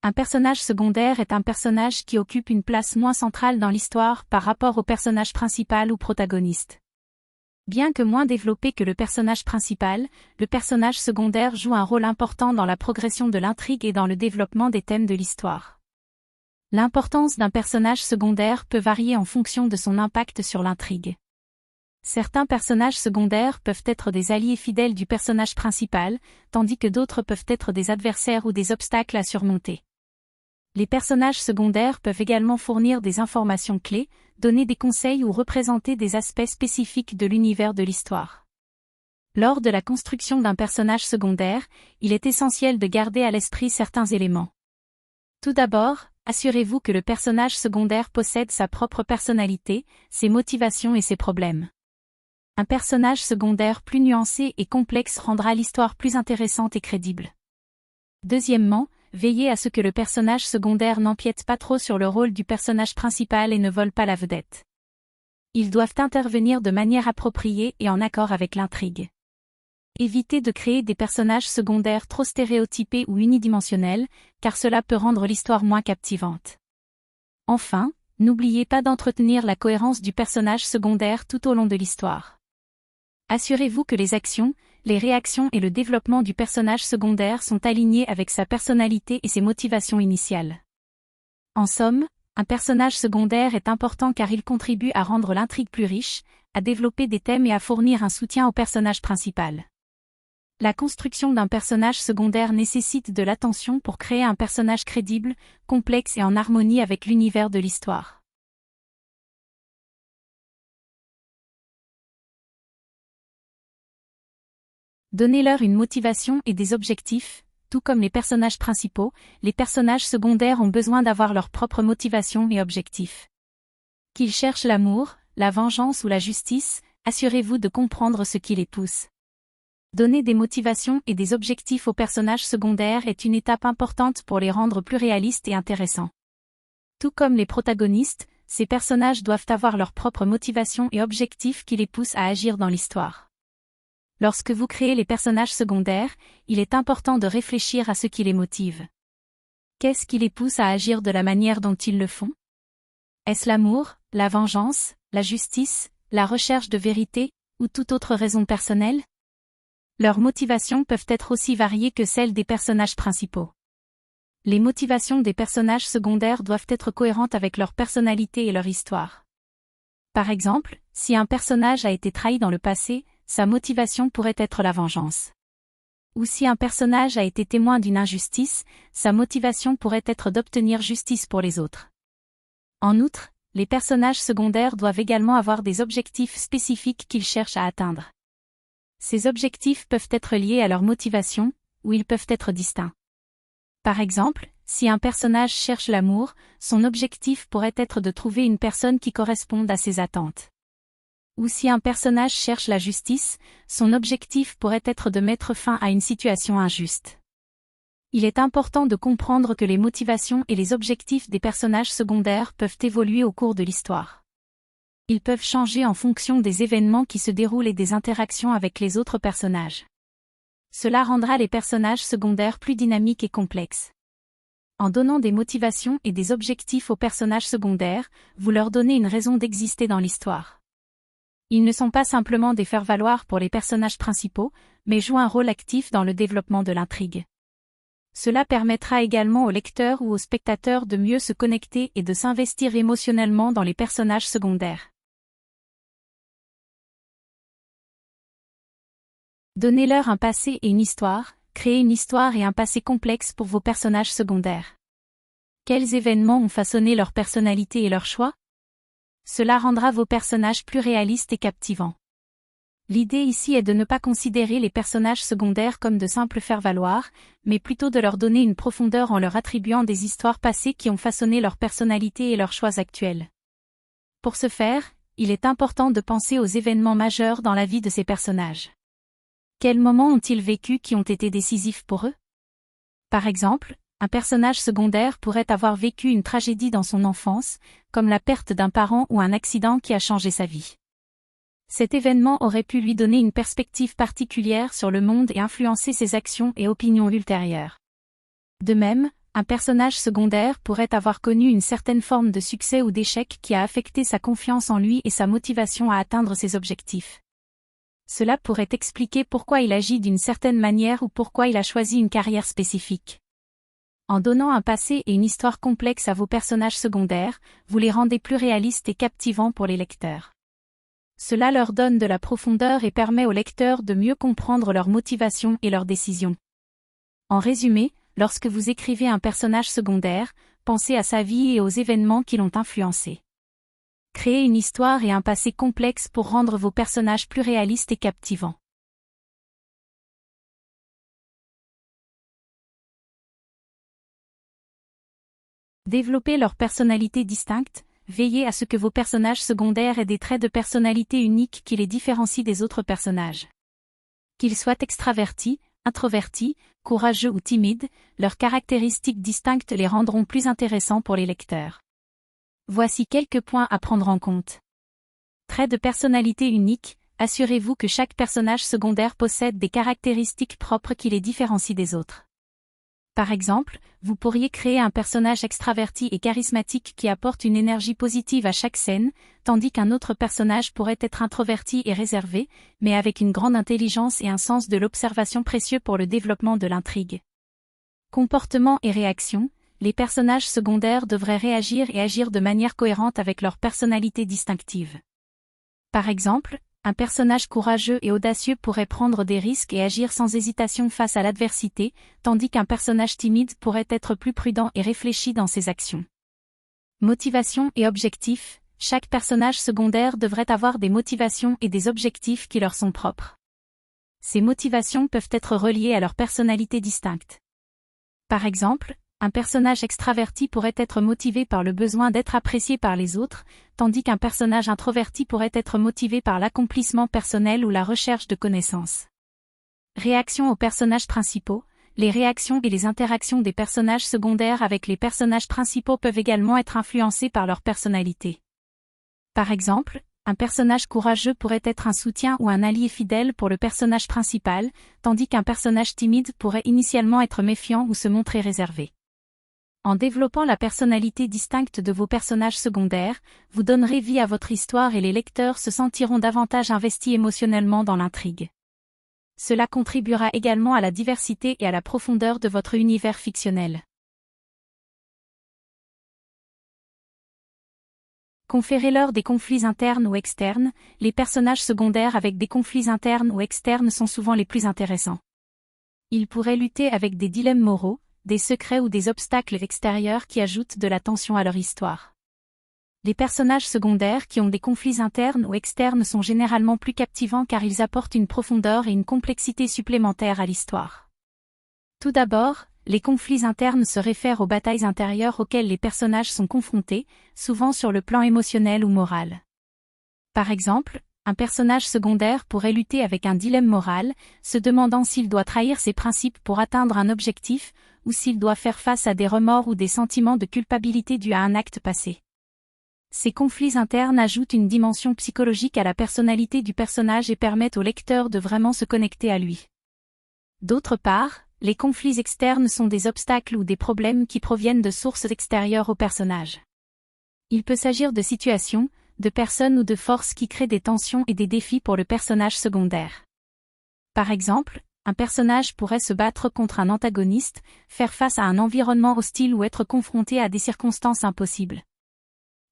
Un personnage secondaire est un personnage qui occupe une place moins centrale dans l'histoire par rapport au personnage principal ou protagoniste. Bien que moins développé que le personnage principal, le personnage secondaire joue un rôle important dans la progression de l'intrigue et dans le développement des thèmes de l'histoire. L'importance d'un personnage secondaire peut varier en fonction de son impact sur l'intrigue. Certains personnages secondaires peuvent être des alliés fidèles du personnage principal, tandis que d'autres peuvent être des adversaires ou des obstacles à surmonter. Les personnages secondaires peuvent également fournir des informations clés, donner des conseils ou représenter des aspects spécifiques de l'univers de l'histoire. Lors de la construction d'un personnage secondaire, il est essentiel de garder à l'esprit certains éléments. Tout d'abord, assurez-vous que le personnage secondaire possède sa propre personnalité, ses motivations et ses problèmes. Un personnage secondaire plus nuancé et complexe rendra l'histoire plus intéressante et crédible. Deuxièmement, veillez à ce que le personnage secondaire n'empiète pas trop sur le rôle du personnage principal et ne vole pas la vedette. Ils doivent intervenir de manière appropriée et en accord avec l'intrigue. Évitez de créer des personnages secondaires trop stéréotypés ou unidimensionnels, car cela peut rendre l'histoire moins captivante. Enfin, n'oubliez pas d'entretenir la cohérence du personnage secondaire tout au long de l'histoire. Assurez-vous que les actions, les réactions et le développement du personnage secondaire sont alignés avec sa personnalité et ses motivations initiales. En somme, un personnage secondaire est important car il contribue à rendre l'intrigue plus riche, à développer des thèmes et à fournir un soutien au personnage principal. La construction d'un personnage secondaire nécessite de l'attention pour créer un personnage crédible, complexe et en harmonie avec l'univers de l'histoire. Donnez-leur une motivation et des objectifs, tout comme les personnages principaux, les personnages secondaires ont besoin d'avoir leur propre motivation et objectifs. Qu'ils cherchent l'amour, la vengeance ou la justice, assurez-vous de comprendre ce qui les pousse. Donner des motivations et des objectifs aux personnages secondaires est une étape importante pour les rendre plus réalistes et intéressants. Tout comme les protagonistes, ces personnages doivent avoir leur propre motivation et objectifs qui les poussent à agir dans l'histoire. Lorsque vous créez les personnages secondaires, il est important de réfléchir à ce qui les motive. Qu'est-ce qui les pousse à agir de la manière dont ils le font? Est-ce l'amour, la vengeance, la justice, la recherche de vérité, ou toute autre raison personnelle? Leurs motivations peuvent être aussi variées que celles des personnages principaux. Les motivations des personnages secondaires doivent être cohérentes avec leur personnalité et leur histoire. Par exemple, si un personnage a été trahi dans le passé, sa motivation pourrait être la vengeance. Ou si un personnage a été témoin d'une injustice, sa motivation pourrait être d'obtenir justice pour les autres. En outre, les personnages secondaires doivent également avoir des objectifs spécifiques qu'ils cherchent à atteindre. Ces objectifs peuvent être liés à leur motivation, ou ils peuvent être distincts. Par exemple, si un personnage cherche l'amour, son objectif pourrait être de trouver une personne qui corresponde à ses attentes. Ou si un personnage cherche la justice, son objectif pourrait être de mettre fin à une situation injuste. Il est important de comprendre que les motivations et les objectifs des personnages secondaires peuvent évoluer au cours de l'histoire. Ils peuvent changer en fonction des événements qui se déroulent et des interactions avec les autres personnages. Cela rendra les personnages secondaires plus dynamiques et complexes. En donnant des motivations et des objectifs aux personnages secondaires, vous leur donnez une raison d'exister dans l'histoire. Ils ne sont pas simplement des faire-valoir pour les personnages principaux, mais jouent un rôle actif dans le développement de l'intrigue. Cela permettra également aux lecteurs ou aux spectateurs de mieux se connecter et de s'investir émotionnellement dans les personnages secondaires. Donnez-leur un passé et une histoire, créez une histoire et un passé complexe pour vos personnages secondaires. Quels événements ont façonné leur personnalité et leur choix? Cela rendra vos personnages plus réalistes et captivants. L'idée ici est de ne pas considérer les personnages secondaires comme de simples faire-valoir, mais plutôt de leur donner une profondeur en leur attribuant des histoires passées qui ont façonné leur personnalité et leurs choix actuels. Pour ce faire, il est important de penser aux événements majeurs dans la vie de ces personnages. Quels moments ont-ils vécu qui ont été décisifs pour eux? Par exemple, un personnage secondaire pourrait avoir vécu une tragédie dans son enfance, comme la perte d'un parent ou un accident qui a changé sa vie. Cet événement aurait pu lui donner une perspective particulière sur le monde et influencer ses actions et opinions ultérieures. De même, un personnage secondaire pourrait avoir connu une certaine forme de succès ou d'échec qui a affecté sa confiance en lui et sa motivation à atteindre ses objectifs. Cela pourrait expliquer pourquoi il agit d'une certaine manière ou pourquoi il a choisi une carrière spécifique. En donnant un passé et une histoire complexe à vos personnages secondaires, vous les rendez plus réalistes et captivants pour les lecteurs. Cela leur donne de la profondeur et permet aux lecteurs de mieux comprendre leurs motivations et leurs décisions. En résumé, lorsque vous écrivez un personnage secondaire, pensez à sa vie et aux événements qui l'ont influencé. Créez une histoire et un passé complexe pour rendre vos personnages plus réalistes et captivants. Développez leur personnalité distincte, veillez à ce que vos personnages secondaires aient des traits de personnalité uniques qui les différencient des autres personnages. Qu'ils soient extravertis, introvertis, courageux ou timides, leurs caractéristiques distinctes les rendront plus intéressants pour les lecteurs. Voici quelques points à prendre en compte. Traits de personnalité uniques, assurez-vous que chaque personnage secondaire possède des caractéristiques propres qui les différencient des autres. Par exemple, vous pourriez créer un personnage extraverti et charismatique qui apporte une énergie positive à chaque scène, tandis qu'un autre personnage pourrait être introverti et réservé, mais avec une grande intelligence et un sens de l'observation précieux pour le développement de l'intrigue. Comportement et réaction, les personnages secondaires devraient réagir et agir de manière cohérente avec leur personnalité distinctive. Par exemple, un personnage courageux et audacieux pourrait prendre des risques et agir sans hésitation face à l'adversité, tandis qu'un personnage timide pourrait être plus prudent et réfléchi dans ses actions. Motivation et objectifs, chaque personnage secondaire devrait avoir des motivations et des objectifs qui leur sont propres. Ces motivations peuvent être reliées à leur personnalité distincte. Par exemple, un personnage extraverti pourrait être motivé par le besoin d'être apprécié par les autres, tandis qu'un personnage introverti pourrait être motivé par l'accomplissement personnel ou la recherche de connaissances. Réaction aux personnages principaux, les réactions et les interactions des personnages secondaires avec les personnages principaux peuvent également être influencées par leur personnalité. Par exemple, un personnage courageux pourrait être un soutien ou un allié fidèle pour le personnage principal, tandis qu'un personnage timide pourrait initialement être méfiant ou se montrer réservé. En développant la personnalité distincte de vos personnages secondaires, vous donnerez vie à votre histoire et les lecteurs se sentiront davantage investis émotionnellement dans l'intrigue. Cela contribuera également à la diversité et à la profondeur de votre univers fictionnel. Conférez-leur des conflits internes ou externes, les personnages secondaires avec des conflits internes ou externes sont souvent les plus intéressants. Ils pourraient lutter avec des dilemmes moraux, des secrets ou des obstacles extérieurs qui ajoutent de la tension à leur histoire. Les personnages secondaires qui ont des conflits internes ou externes sont généralement plus captivants car ils apportent une profondeur et une complexité supplémentaires à l'histoire. Tout d'abord, les conflits internes se réfèrent aux batailles intérieures auxquelles les personnages sont confrontés, souvent sur le plan émotionnel ou moral. Par exemple, un personnage secondaire pourrait lutter avec un dilemme moral, se demandant s'il doit trahir ses principes pour atteindre un objectif, ou s'il doit faire face à des remords ou des sentiments de culpabilité dus à un acte passé. Ces conflits internes ajoutent une dimension psychologique à la personnalité du personnage et permettent au lecteur de vraiment se connecter à lui. D'autre part, les conflits externes sont des obstacles ou des problèmes qui proviennent de sources extérieures au personnage. Il peut s'agir de situations, de personnes ou de forces qui créent des tensions et des défis pour le personnage secondaire. Par exemple, un personnage pourrait se battre contre un antagoniste, faire face à un environnement hostile ou être confronté à des circonstances impossibles.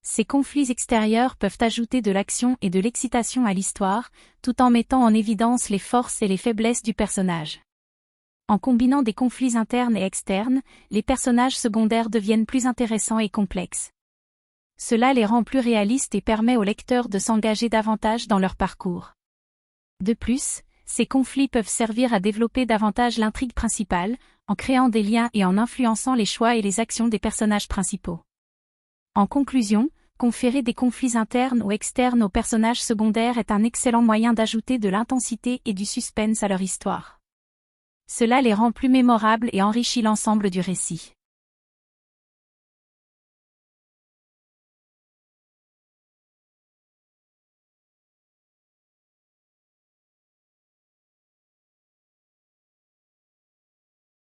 Ces conflits extérieurs peuvent ajouter de l'action et de l'excitation à l'histoire, tout en mettant en évidence les forces et les faiblesses du personnage. En combinant des conflits internes et externes, les personnages secondaires deviennent plus intéressants et complexes. Cela les rend plus réalistes et permet aux lecteurs de s'engager davantage dans leur parcours. De plus, ces conflits peuvent servir à développer davantage l'intrigue principale, en créant des liens et en influençant les choix et les actions des personnages principaux. En conclusion, conférer des conflits internes ou externes aux personnages secondaires est un excellent moyen d'ajouter de l'intensité et du suspense à leur histoire. Cela les rend plus mémorables et enrichit l'ensemble du récit.